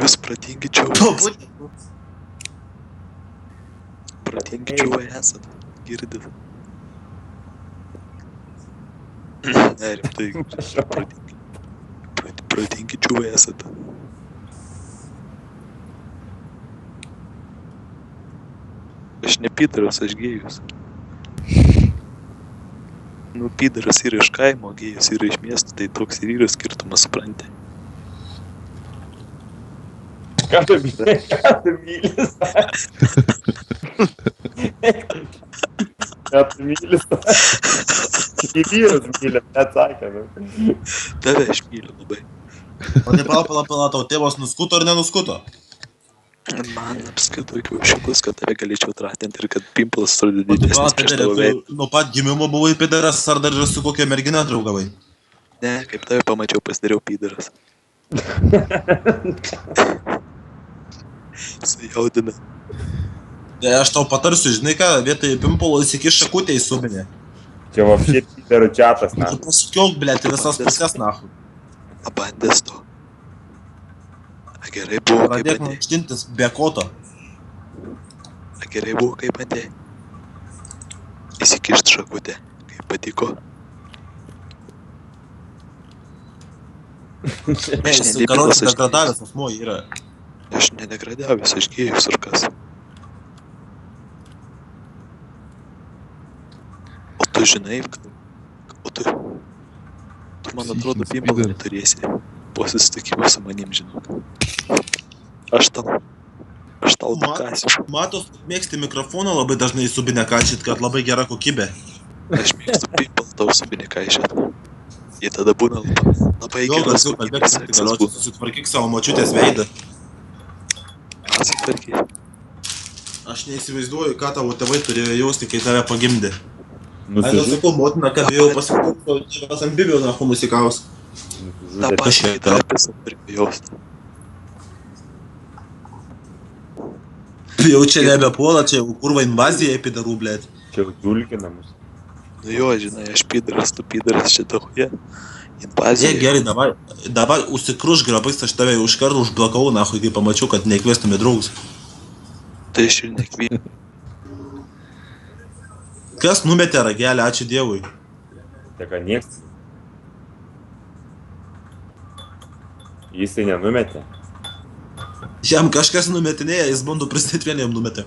Jūs pratingi čiūvai. Pratingi čiūvai esat. Girdit. Ne, rimtai. Pratingi čiūvai esat. Aš ne pidaras, aš gėjus. Nu, pidaras yra iš kaimo, gėjus yra iš miesto, tai toks ir yra skirtumas, supranti. Ką tu mylis? Ką tu mylis? Į vyrus mylim, neatsakė. Tave aš myliu labai. O tai pala, tau tėvas nuskuto ar nenuskuto? Man apskaitų kiaušiukus, kad tave galėčiau tratinti ir kad pimplas turi didesnis prieš tavo veidą. Nuo pat gimimo buvai pidaras ar dar ir su kokia mergina draugavai? Ne, kaip tave pamačiau, pasidariau pidaras. Sujaudina. Tai aš tau patarsiu, žinai ką, vietoj pimpolo įsikiš šakutę į subinę. Čia vapšiai pidarų čiatas, na. Tu pasukiok, blėt, į visas pusės, nahu. Abandės to. A gerai buvo, kaip Pradėk bandė. mankštintis be koto. A gerai buvo, kaip bandė. Įsikišt šakutę, kaip patiko. Jis karotis degradavęs asmuo yra. Aš nedegradavęs, aš gėjus ar kas. O tu žinai, tu man atrodo pimpalą neturėsi. Po susitikimo su manim, žinok. Aš tau nukasiu. Matos, mėgsti mikrofoną labai dažnai į subinę kaišyt, kad labai gera kokybė. Aš mėgstu pimpalą tau subinę kaišyt. Jie tada būna labai Gal geras daugiau kokybės kalbėk, seksas galiausiai būna. susitvarkyk savo močiutės veidą. Susitvarkyk. Aš neįsivaizduoju, ką tavo tėvai turėjo jausti, kai tave pagimdė. Aš Nusižudė. sakau, motina, kad jau pasakau, tėvas ant bibio nahu nusikaus. Ta pačia Aš- įtapės ant jaust. Jau čia nebepuola, čia jau kurva invazija pidarų, blėt. Čia jau dulkina mus. Nu jo, žinai, aš pidaras, tu pidaras čia dauguje. Jie Invazija. gerai, dabar užsikruš grabais, aš tave jau iš karto užblokavau, nahu, kai pamačiau, kad nekviestumė draugus. Tai aš ir nekviečiu. Kas numetė ragelį, ačiū Dievui. Tai ką nieks. Jis tai nenumetė. Jam kažkas numetinėja, jis bando pristatyti vieniem numetė.